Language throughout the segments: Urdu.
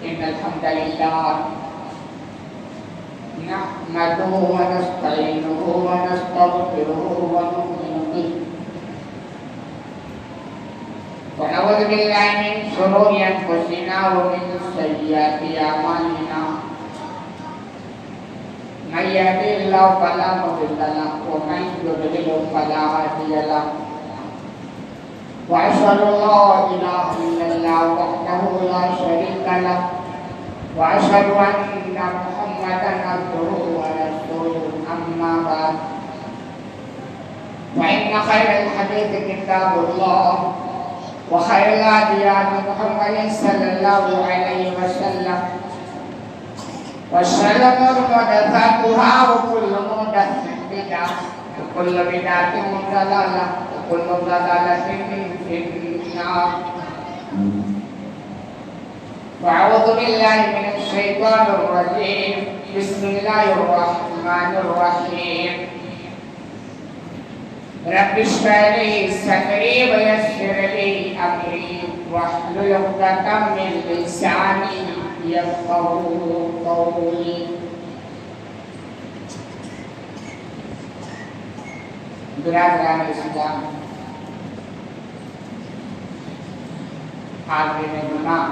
إن الحمد لله نحمده ونستعينه ونستغفره ونؤمن به ونعوذ بالله من شرور أنفسنا ومن سيئات أعمالنا من يهده الله فلا مضل له ومن يضلل فلا هادي له وأشهد أن لا إله إلا الله وحده لا شريك له وأشهد أن محمدا عبده ورسوله أما بعد فإن خير الحديث كتاب الله وخير الهدي هدي محمد صلى الله عليه وسلم وشر الأمور محدثاتها وكل محدثة بدعة وكل بدعة ضلالة وكل ضلالة في النار. وأعوذ بالله من الشيطان الرجيم. بسم الله الرحمن الرحيم. رب اشرح لي صدري ويسر لي أمري واحلل عقدة من لساني يفقهوا قولي. برادران اسلام، حاضرین گناہ،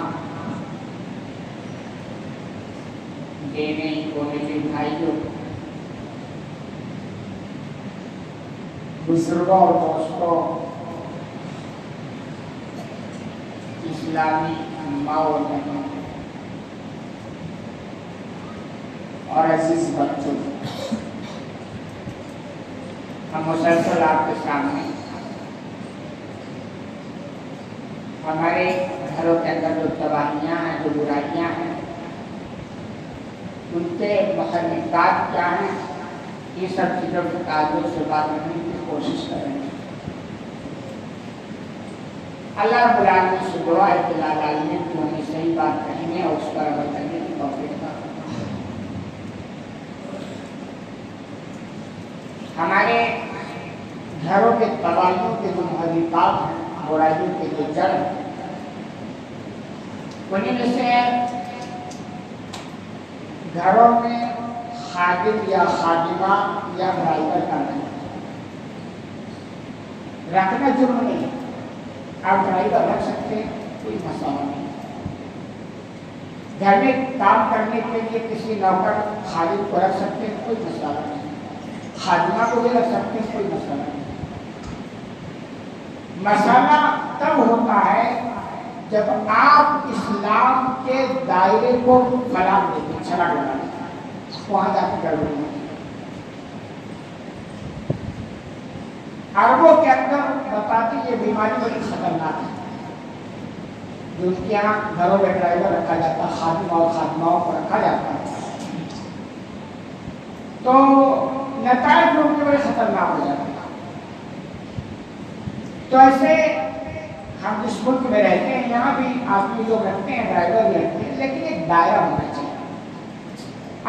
دینے کمیٹی بھائیوں، بزرگوں اور دوستوں، اسلامی ماؤں اور عزیز بچوں، ہم مسلسل آپ کے سامنے ہمارے گھروں کے اندر جو تباہیاں ہیں، جو برائیاں ہیں، ان کے محرکات کیا ہیں، یہ سب چیزوں کے تعلق سے بات کرنے کی کوشش کریں گے. اللہ رب العالمین سے دعا ہے کہ اللہ العالمین کو ہمیں صحیح بات کہنے اور اس پر عمل کرنے کی توفیق عطا فرمائے. ہمارے گھروں کے تباہیوں کے جو محرکات ہیں، برائیوں کے جو جڑ ہیں، انہیں میں سے گھروں میں خادم یا خادمہ یا ڈرائیور کا نہیں رکھنا جرم نہیں. آپ ڈرائیور رکھ سکتے ہیں، کوئی مسئلہ نہیں. گھر میں کام کرنے کے لیے کسی نوکر خادم کو رکھ سکتے ہیں، کوئی مسئلہ نہیں. خادمہ کو بھی رکھ سکتے ہیں، کوئی مسئلہ نہیں. مسئلہ تب ہوتا ہے جب آپ اسلام کے دائرے کو خراب دیتے، چھلاک لگا دیتے، وہاں جا کے گڑبڑی ہوتی ہے. عربوں کے اندر بتاتی یہ بیماری بڑی خطرناک ہے. جو ان کے یہاں گھروں میں ڈرائیور رکھا جاتا ہے، خادم اور خادماؤں کو رکھا جاتا ہے، تو نتائج ان کے بڑے خطرناک ہو جاتے ہیں. تو ایسے ہم جس ملک میں رہتے ہیں یہاں بھی آدمی لوگ رکھتے ہیں، ڈرائیور بھی رکھتے ہیں، لیکن ایک دائرہ ہونا چاہیے.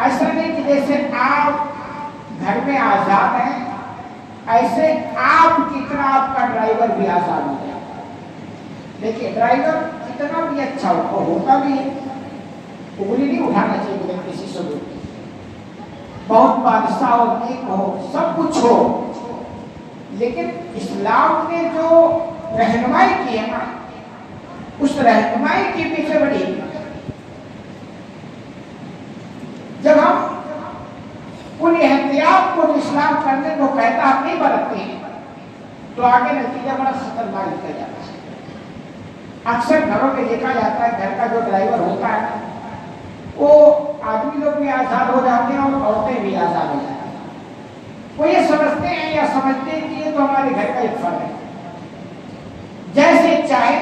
ایسا نہیں کہ جیسے آپ گھر میں آزاد ہیں ایسے آپ کتنا آپ کا ڈرائیور بھی آزاد ہو جائے. دیکھیے ڈرائیور کتنا بھی اچھا ہوتا بھی ہے، انگلی نہیں اٹھانا چاہیے بغیر کسی ثبوت کے. بہت بادشاہ ہو، نیک ہو، سب کچھ ہو، لیکن اسلام نے جو رہنمائی کی ہے نا، اس رہنمائی کے پیچھے بڑی حکمت ہے. جب ہم ان احتیاط کو اسلام کرنے کو کہتا ہم نہیں برتتے ہیں تو آگے نتیجہ بڑا خطرناک نکل جاتا ہے. اکثر گھروں میں دیکھا جاتا ہے گھر کا جو ڈرائیور ہوتا ہے نا، وہ آدمی لوگ بھی آزاد ہو جاتے ہیں اور عورتیں بھی آزاد ہو جاتی ہیں. وہ یہ سمجھتے ہیں یا سمجھتے ہیں کہ یہ تو ہمارے گھر کا ایک فرد ہے، جیسے چاہے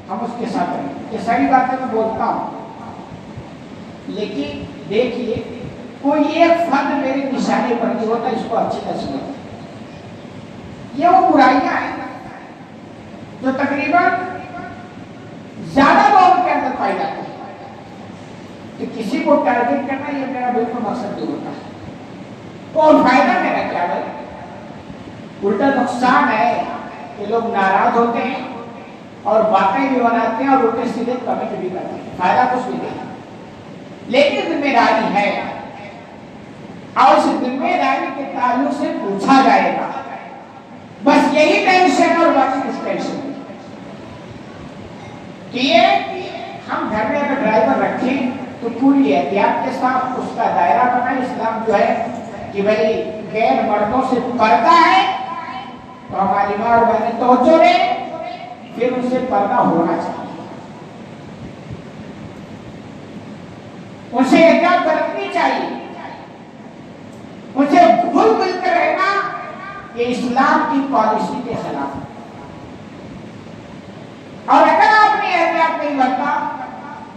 ہم اس کے ساتھ رہیں. یہ ساری باتیں میں بولتا ہوں، لیکن دیکھیے کوئی ایک فرد میرے نشانے پر نہیں ہوتا، اس کو اچھی طرح سمجھتے. یہ وہ برائیاں ہیں جو تقریباً زیادہ لوگوں کے اندر پائی جاتی ہے. کہ کسی کو ٹارگیٹ کرنا یہ میرا بالکل مقصد نہیں ہوتا ہے. اور فائدہ میرا کیا ہے؟ الٹا نقصان ہے کہ لوگ ناراض ہوتے ہیں اور باتیں بھی بناتے ہیں اور الٹے سیدھے کمنٹ بھی کرتے ہیں، فائدہ کچھ بھی نہیں، لیکن ذمہ داری ہے اور اس ذمہ داری کے تعلق سے پوچھا جائے گا، بس یہی ٹینشن اور باقی کچھ ٹینشن نہیں کہ یہ ہم گھر میں اگر ڈرائیور رکھیں تو پوری احتیاط کے ساتھ اس کا دائرہ بنائے۔ اسلام جو ہے کہ بھائی غیر مردوں سے پردہ ہے تو ہماری ماں اور بہنیں توجہ دیں، پھر ان سے پردہ ہونا چاہیے، ان سے احتیاط برتنی چاہیے، ان سے گھل مل کر رہنا یہ اسلام کی پالیسی کے خلاف ہے۔ اور اگر آپ نے احتیاط نہیں برتا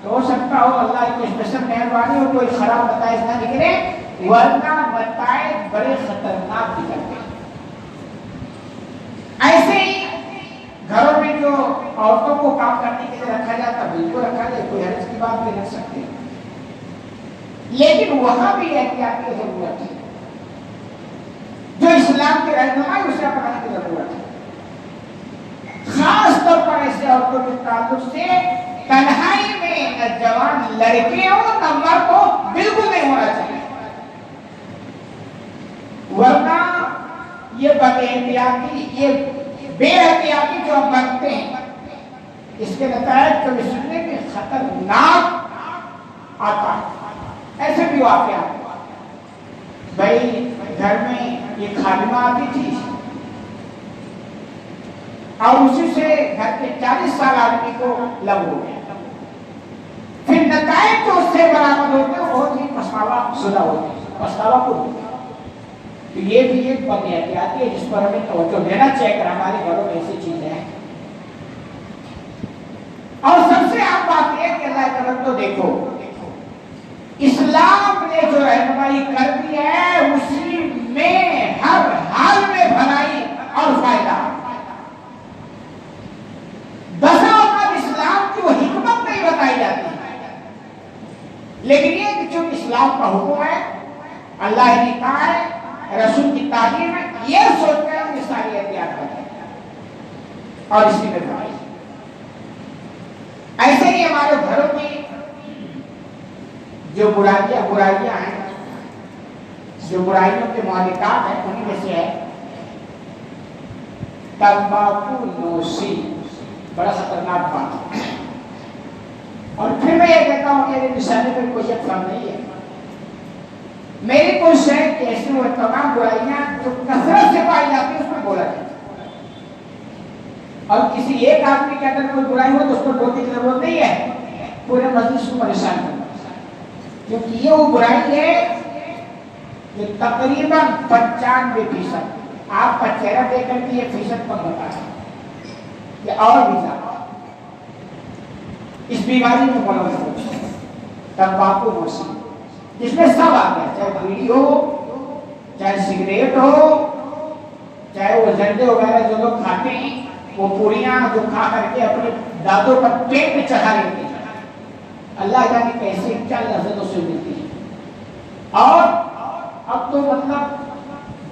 تو ہو سکتا ہو اللہ کی اسپیشل مہربانی ہو کوئی خراب نتائج نہ نکلے، ورنہ نتائج بڑے خطرناک نکلتے ہیں۔ ایسے ہی گھروں میں جو عورتوں کو کام کرنے کے لیے رکھا جاتا بالکل رکھا جائے، کوئی حرج کی بات نہیں رکھ سکتے، لیکن وہاں بھی احتیاط کی ضرورت ہے، جو اسلام کے رہنمائی اسے اپنانے کی ضرورت ہے، خاص طور پر ایسے عورتوں کے تعلق سے تنہائی میں نہ جوان لڑکے ہو نہ مرد ہو، بالکل نہیں ہونا چاہیے، ورنہ یہ بد احتیاطی، یہ بے احتیاطی جو ہم کرتے ہیں اس کے نتائج کبھی سننے میں خطرناک آتا ہے۔ ایسے بھی واقعات بھائی گھر میں یہ خادمہ آتی تھی اور اسی سے گھر کے 40 سال آدمی کو لگ ہو گیا، پھر نتائج جو اس سے برآمد ہوتے ہیں بہت ہی پچھتاوا شدہ ہوتے ہیں، پچھتاوا کو ہوتے ہیں۔ تو یہ بھی ایک بد احتیاطی ہے جس پر ہمیں توجہ دینا چاہیے کہ ہمارے گھروں میں ایسی چیزیں ہیں۔ اور سب سے عام بات یہ کہ اللہ کرم تو دیکھو اسلام نے جو رہنمائی کر دی ہے اسی میں ہر حال میں بھلائی اور فائدہ، بسا اوقات اسلام کی وہ حکمت نہیں بتائی جاتی، لیکن یہ کہ چونکہ اسلام کا حکم ہے، اللہ نے کہا ہے، رسول کی تعلیم ہے، یہ سوچ کر ہم یہ ساری احتیاط کرتے ہیں اور اسی میں بھلائی۔ ایسے ہی ہمارے گھروں میں جو برائیاں ہیں، جو برائیوں کے مالکات ہیں، انہیں میں سے ہے تمباکو نوشی، بڑا خطرناک بات ہے۔ اور پھر میں یہ کہتا ہوں میرے نشانے پر کوئی افسر نہیں ہے، میری کوشش ہے کہ ایسی وہ تمام برائیاں جو کثرت سے پائی جاتی ہیں اس پر بولا جائے، اور کسی ایک آدمی کے اندر کوئی برائی ہو تو اس پر بولنے کی ضرورت نہیں ہے، پورے مجلس کو پریشان کرنا، کیونکہ یہ وہ برائی ہے جو تقریباً 95%، آپ کا چہرہ دیکھ کر کے یہ فیصد کم ہوتا ہے، یہ اور بھی زیادہ اس بیماری میں ملوث ہوتے ہیں، تمباکو نوشی، جس میں سب آتے ہیں، چاہے بیڑی ہو، چاہے سگریٹ ہو، چاہے وہ زردے وغیرہ جو لوگ کھاتے ہیں، وہ پوریاں جو کھا کر کے اپنے دانتوں پر پیٹ میں چڑھا لیتے ہیں، اللہ جانے کیسے کیا لذتوں سے ملتی ہے۔ اور اب تو مطلب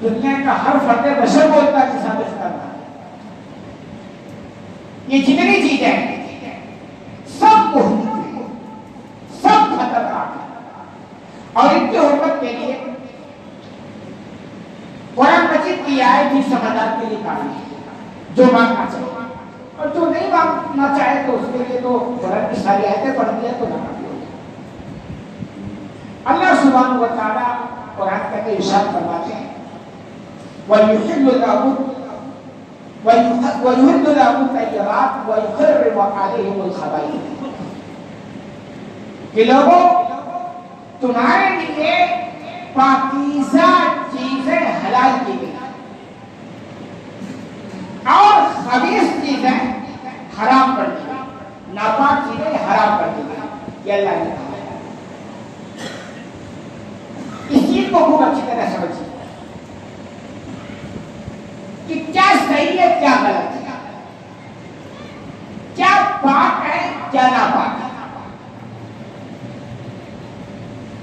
دنیا کا ہر فرد بشر بولتا ہے کہ ثابت کرنا، یہ جتنی چیزیں ہیں سب سب خطرناک ہے، اور ان کی حکومت کے لیے قرآن مجید کی آیت ہی سمجھدار کے لیے کافی ہے، جو مانگنا چاہیے، اور جو نہیں مانگنا چاہے تو اس کے لیے تو قرآن کی ساری آیتیں پڑھ دیا تو نہ کافی ہوگی۔ اللہ سبحانہ و تعالیٰ قرآن کا ارشاد فرماتے ہیں وَيُحِلُّ لَهُمُ الطَّيِّبَاتِ وَيُحَرِّمُ عَلَيْهِمُ الْخَبَائِثَ، کہ لوگوں تمہارے لیے پاکیزہ چیزیں حلال کی گئی اور خبیث چیزیں حرام کر دی گئی، ناپاک چیزیں حرام کر دی گئی، یہ اللہ نے کہا ہے۔ اس چیز کو خوب اچھی طرح سمجھیے کہ کیا صحیح ہے کیا غلط ہے، کیا پاک ہے کیا ناپاک ہے۔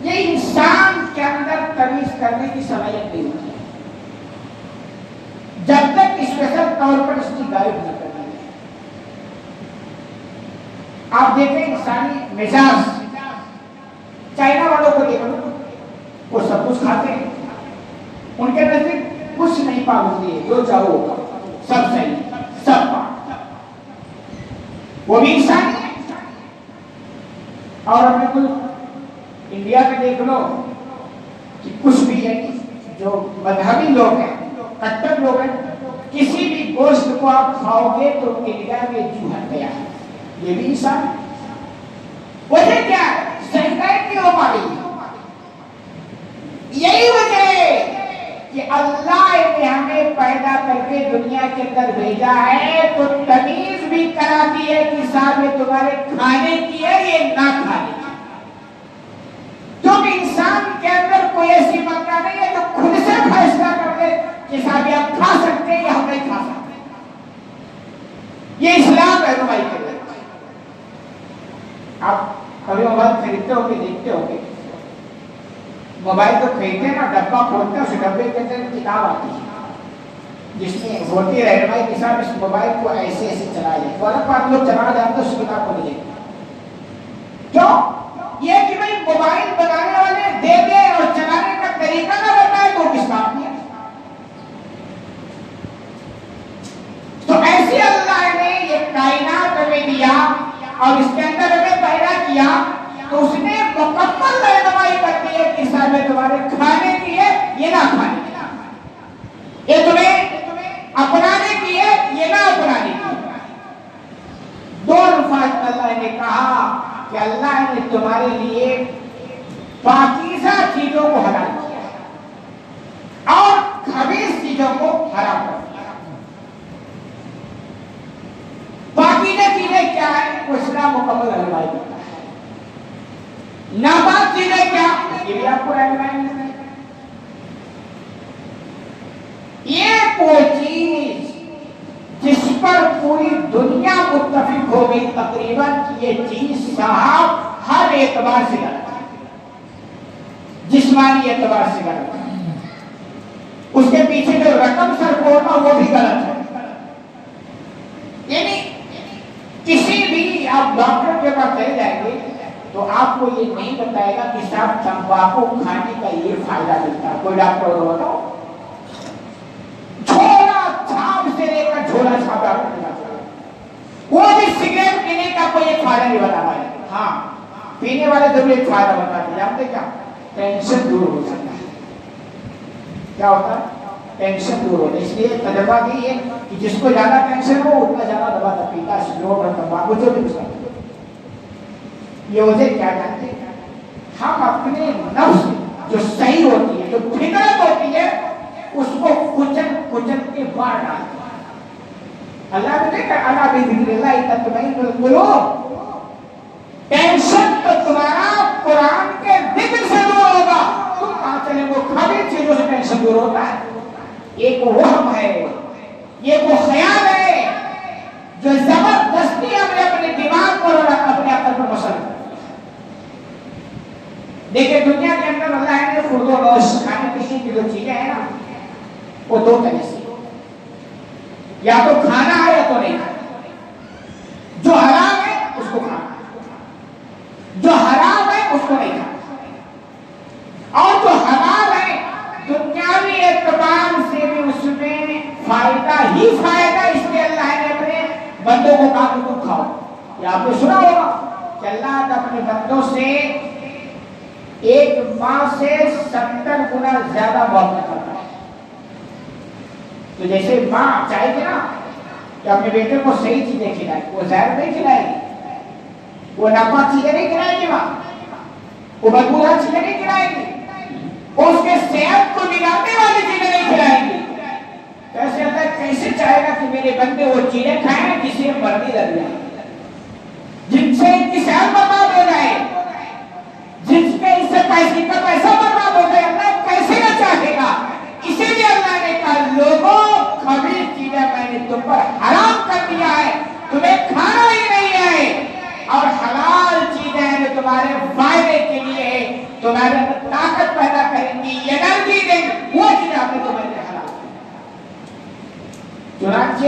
یہ انسان کے اندر تمیز کرنے کی صلاحیت نہیں ہوتی جب تک اسپیشل طور پر اس کی غائب نہ کرنی ہے۔ آپ دیکھیں انسانی مزاج، چائنا والوں کو دیکھ لو، وہ سب کچھ کھاتے ہیں، ان کے نزدیک کچھ نہیں پابندی ہے، جو چاہو سب صحیح، سب پاک، وہ بھی انسان ہے۔ اور اپنے کچھ انڈیا میں دیکھ لو کہ کچھ بھی ہے، جو مذہبی لوگ ہیں، کٹر لوگ ہیں، کسی بھی گوشت کو آپ کھاؤ گے تو انڈیا میں چوہا گیا ہے، یہ بھی انسان ہے۔ وجہ کیا ہے؟ صحیح نہیں ہو پا رہی، یہی وجہ ہے کہ اللہ نے ہمیں پیدا کر کے دنیا کے اندر بھیجا ہے تو تمیز بھی کراتی ہے کہ صاحب یہ تمہارے کھانے کی ہے، یہ نہ کھانے کی، کیونکہ انسان کے اندر کوئی ایسی مسئلہ نہیں ہے جو خود سے فیصلہ کر دے کہ صاحب یہ آپ کھا سکتے ہیں یا ہم نہیں کھا سکتے۔ یہ اسلام رہنمائی کے لیے۔ آپ کبھی موبائل خریدتے ہو گے، دیکھتے ہو گے، موبائل تو خریدتے ہیں نا، ڈبہ کھولتے ہیں، اس ڈبے کے اندر کتاب آتی ہے جس میں ہوتی رہنمائی کے ساتھ اس موبائل کو ایسے ایسے چلایا جائے، فوراً آپ لوگ چلانا جانتے اس کتاب کو نہیں دیکھتے، کیوں؟ یہ کہ بھائی موبائل بنانے والے دے دے اور چلانے کا طریقہ نہ بتائے تو کس کام کی ہے؟ تو ایسے اللہ نے یہ کائنات ہمیں دیا اور اس کے اندر ہمیں پیدا کیا، تو اس نے مکمل رہنمائی کر دی ہے کہ صاحب تمہارے کھانے کی ہے، یہ نہ کھانے کی، یہ تمہیں اپنانے کی ہے، یہ نہ اپنانے کی۔ دو الفاظ اللہ نے کہا کہ اللہ نے تمہارے لیے پاکیزہ چیزوں کو حلال کیا اور خبیث چیزوں کو حرام کر دیا۔ پاکیزہ چیزیں کیا ہے؟ وہ اسلام مکمل رہنمائی کرتا ہے۔ ناپاک چیزیں کیا؟ یہ بھی آپ کو رہنمائی نہیں ہے۔ یہ وہ چیز جس پر پوری دنیا متفق ہو گئی تقریباً کہ یہ چیز صاحب ہر اعتبار سے غلط ہے، جسمانی اعتبار سے غلط ہے، اس کے پیچھے جو رقم سر ہوتا وہ بھی غلط ہے۔ یعنی کسی بھی آپ ڈاکٹر کے پاس چلے جائیں گے تو آپ کو یہ نہیں بتائے گا کہ صاحب تمباکو کھانے کا یہ فائدہ ملتا ہے، کوئی ڈاکٹر کو بتاؤ، چھوڑا چھاپ سے لے کر چھوڑا چھاپا، وہ بھی سگریٹ پینے کا کوئی ایک فائدہ نہیں بتا پائے، ہاں پینے والے ضرور ایک فائدہ بتاتے ہیں، جانتے کیا؟ ٹینشن دور ہو جاتا ہے۔ کیا ہوتا ہے؟ ٹینشن دور ہوتا ہے۔ اس لیے تجربہ بھی ہے کہ جس کو زیادہ ٹینشن ہو اتنا زیادہ دوا پیتا ہے، سگریٹ اور تمباکو جو بھی کرتا ہے۔ یہ وجہ کیا جانتے ہیں؟ ہم اپنے نفس جو صحیح ہوتی ہے، جو فطرت ہوتی ہے، اس کو کچل کے مار ڈالتے ہیں۔ اللہ نے کہا الا بذکر اللہ تطمئن القلوب، ٹینشن تو تمہارا قرآن کے ذکر سے دور ہوگا۔ تم کہاں چلے؟ وہ خبیث چیزوں سے ٹینشن دور ہوتا ہے۔ ایک وہم ہے، یہ وہ خیال ہے جو زبردستی ہم نے اپنے دماغ پر اور اپنے عقل پر مسلط کر۔ دیکھیں دنیا کے اندر اللہ نے خورد و نوش کھانے پینے کی جو چیزیں ہیں نا، وہ دو طرح سے، یا تو کھانا ہے یا تو نہیں کھانا۔ جو حرام ہے اس کو کھانا، جو حرام ہے اس کو نہیں کھانا، اور جو حلال ہے دنیاوی اعتبار سے بھی اس میں فائدہ ہی فائدہ، اس لیے اللہ نے اپنے بندوں کو کہا کہ تم کھاؤ۔ یہ آپ نے سنا ہوگا کہ اللہ اپنے بندوں سے ایک ماں سے 70 گنا زیادہ محبت کرتا ہے۔ تو جیسے ماں چاہے گی نا کہ اپنے بیٹے کو صحیح چیزیں کھلائے، وہ زہر نہیں کھلائے گی، وہ ناپاک چیزیں نہیں کھلائے گی، ماں وہ بدبودار چیزیں نہیں کھلائے گی، وہ اس کے صحت کو بگاڑنے والی چیزیں نہیں کھلائے گی۔ کیسے اللہ کیسے چاہے گا کہ میرے بندے وہ چیزیں کھائیں جس سے مرضی لگ جائے، جن سے ان کی صحت برباد ہو جائے، جس پہ اس سے پیسے کا پیسہ برباد ہو جائے؟ اللہ کیسے نہ چاہے گا؟ اسی لیے اللہ نے کہا لوگوں خبیث چیزیں میں نے تم پر حرام کر دیا ہے، تمہیں کھانا ہی نہیں ہے، اور حلال چیزیں جو تمہارے فائدے کے لیے ہے، تمہارے اندر طاقت پیدا کریں گی، انرجی دیں گی، وہ چیزیں آپ نے تمہارے لیے حلال کی۔ چنانچہ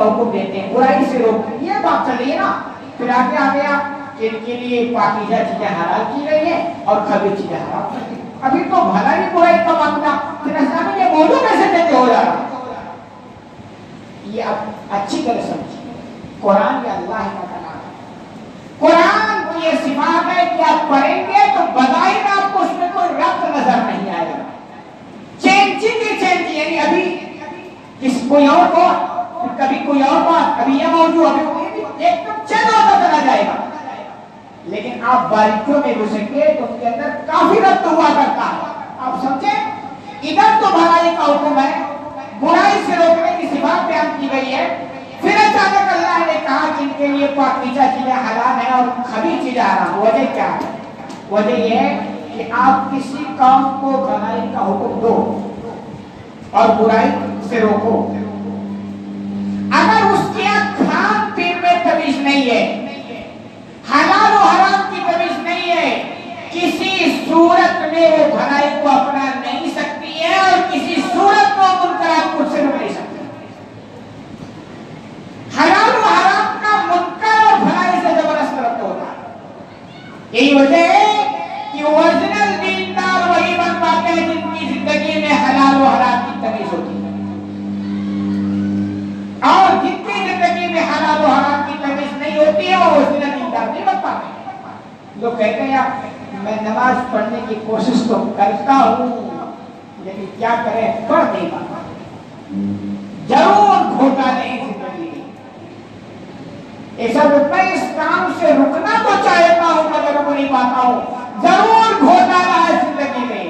کا حکم دیتے ہیں، برائی سے روکتے ہیں، یہ بات چل رہی ہے نا. پھر آگے آ گیا ان کے لیے پاکیزہ چیزیں حلال کی گئی ہیں اور خبیث چیزیں حرام کر دی. ابھی تو بھلا ہی برائی کا معاملہ، پھر ایسا نہیں یہ موضوع کیسے چینج ہو جا رہا. یہ اب اچھی طرح سمجھیں، قرآن یہ اللہ کا کلام ہے. قرآن کی یہ صفات ہے کہ آپ پڑھیں گے تو بظاہر آپ کو اس میں کوئی ربط نظر نہیں آئے گا. چینج یعنی ابھی کوئی اور کو، کبھی کوئی اور بات، ابھی یہ موضوع، ابھی ایک دم چینج ہوتا چلا جائے گا. لیکن آپ باریکیوں میں گھسیں گے تو ان کے اندر کافی ربط ہوا کرتا ہے. آپ سمجھیں، ادھر تو بھلائی کا حکم ہے، برائی سے روکنے کی صفات بیان کی گئی ہے. پھر اچانک اللہ نے کہا کہ ان کے لیے پاکیزہ چیزیں حلال ہیں اور خبیث چیزیں حرام. وجہ کیا ہے؟ وجہ یہ ہے کہ آپ کسی کام کو بھلائی کا حکم دو اور برائی سے روکو، اگر اس کے کھان پین میں تمیز نہیں ہے، حلال و حرام کی تمیز نہیں ہے، کسی صورت میں وہ بھلائی کو اپنا نہیں سکتی ہے اور کسی صورت میں منکرات کو سے روک نہیں سکتی. حلال و حرام کا منکر اور بھلائی سے زبردست ربط ہوتا ہے. یہی وجہ ہے کہ اوریجنل دیندار وہی بن پاتے ہیں جن کی زندگی میں حلال و حرام کی تمیز ہوتی ہے، اور جن کی زندگی میں حلال و حرام کی تمیز نہیں ہوتی ہے وہ اوریجنل دیندار نہیں بن پاتے. لوگ کہتے ہیں یار میں نماز پڑھنے کی کوشش تو کرتا ہوں لیکن کیا کریں، پڑھ نہیں پاتا. ضرور گھوٹالے ہیں زندگی میں. ایسا میں اس کام سے رکنا تو چاہتا ہوں مگر رک نہیں پاتا ہوں. ضرور گھوٹالہ ہے زندگی میں.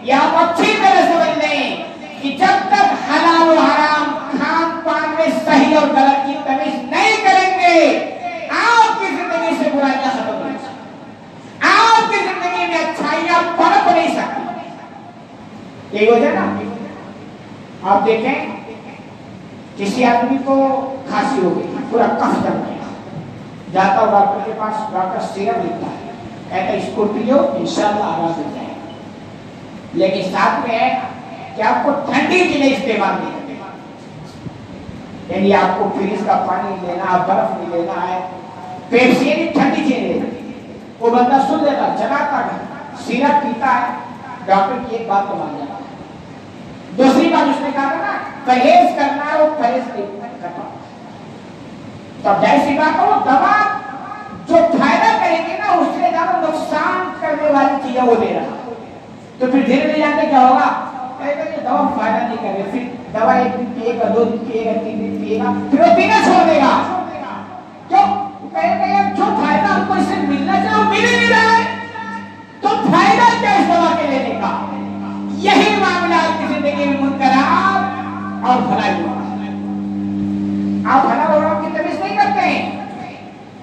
یہ آپ اچھی طرح سمجھ لیں کہ جب تک حلال و حرام کھان پان میں صحیح اور غلط کی تمیز نہیں کریں گے آپ کی زندگی سے برائیاں ختم نہیں ہو سکتی، آپ کی زندگی میں اچھائیاں پنپ نہیں سکتی. یہی وجہ نا آپ دیکھیں کسی آدمی کو کھانسی ہو گئی، پورا کف جم گیا، جاتا ہوں ڈاکٹر کے پاس، ڈاکٹر سیرم لکھتا ہے، کہتا ہے اس کو پیو انشاءاللہ آرام مل جائے گا. لیکن ساتھ میں ہے کہ آپ کو ٹھنڈی چیزیں استعمال نہیں کرنی، یعنی آپ کو فریج کا پانی لینا، برف نہیں لینا ہے، پیپسی یعنی ٹھنڈی چیزیں لینا. وہ بندہ سن لیتا، چلاتا ہے، سیرپ پیتا ہے، ڈاکٹر کی ایک بات کو مان جاتا ہے. دوسری بات اس نے کہا تھا نا پرہیز کرنا ہے، وہ پرہیز نہیں کرتا. تب جیسی بات ہو دوا جو فائدہ کرے گی نا اس سے زیادہ نقصان کرنے والی چیزیں وہ دے رہا. تو پھر دھیرے دھیرے جانتے کیا ہوگا، کہے گا یہ دوا فائدہ نہیں کر رہی، پھر دوا ایک دن پیے گا، 2 دن پیے گا، 3 دن پیے گا، پھر وہ پینا چھوڑ دے گا. کیوں؟ کہے گا یار جو فائدہ ہم کو اس سے ملنا چاہے وہ مل ہی نہیں رہا ہے، تو فائدہ کیا اس دوا کے لینے کا. یہی معاملہ آپ کی زندگی میں منکرات اور بھلائی ہوا. آپ حلال اور حرام کی تمیز نہیں کرتے ہیں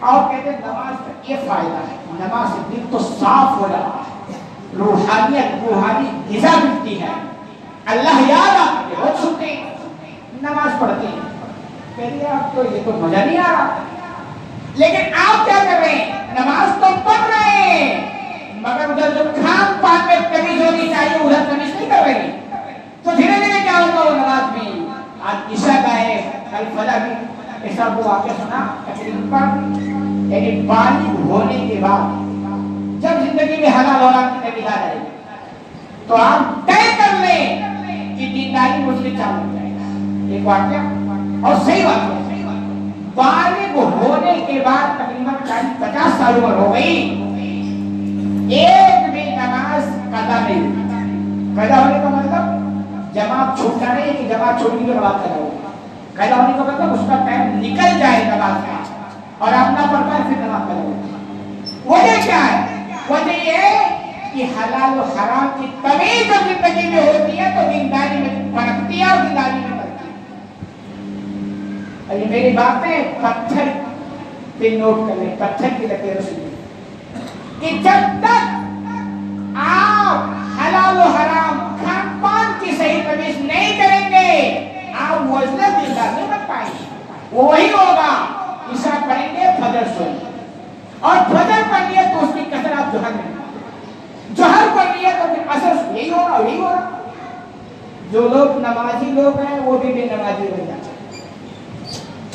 اور کہتے ہیں نماز کا یہ فائدہ ہے، نماز سے دل تو صاف ہو جاتا ہے، روحانی غذا ملتی ہے، اللہ یاد آتے ہیں، بہت سنتے ہیں، نماز پڑھتے ہیں. کہتے آپ کو یہ تو مزہ نہیں آ رہا. لیکن آپ کیا کر رہے ہیں، نماز تو پڑھ رہے ہیں مگر ادھر جو کھان پان میں تمیز ہونی چاہیے ادھر تمیز نہیں کر رہے. تو دھیرے دھیرے کیا ہوگا، وہ نماز بھی آج عشاء کا ہے، کل فجر بھی. ایسا وہ واقعہ سنا تقریباً یعنی بالغ ہونے کے بعد جب زندگی میں حلال اور حرام کی تمیز آ جائے گی تو آپ طے کر لیں کہ دینداری مجھ سے چالو ہو جائے گا. ایک واقعہ اور صحیح واقعہ، بالغ ہونے کے بعد تقریباً 50 سال عمر ہو گئی، ایک بھی نماز قضا نہیں ہوئی. قضا ہونے کا مطلب جماعت چھوٹنا نہیں کہ جماعت چھوٹنے کے بعد قضا ہوگی. قضا ہونے کا مطلب اس کا ٹائم نکل جائے نماز کا اور آپ نہ پڑھ پائے پھر نماز قضا ہوگی. وجہ کیا ہے؟ وجہ یہ ہے کہ حلال و حرام کی تمیز جب زندگی میں ہوتی ہے تو دینداری میں پنپتی ہے اور دینداری میں بڑھتی ہے. اور یہ میری باتیں پتھر پہ نوٹ کر لیں، پتھر کی لکیروں سے کہ جب تک آپ حلال و حرام کھان پان کی صحیح تمیز نہیں کریں گے آپ وزن دیندار نہیں بن پائیں گے. وہ وہی ہوگا عشاء پڑھیں گے فجر سوئیں گے اور فجر پڑھ لیے تو اس کی کثر آپ جوہر میں جوہر پڑھ لیے تو پھر اثر یہی ہوگا یہی ہوگا. جو لوگ نمازی لوگ ہیں وہ بھی بے نمازی بن جاتے ہیں.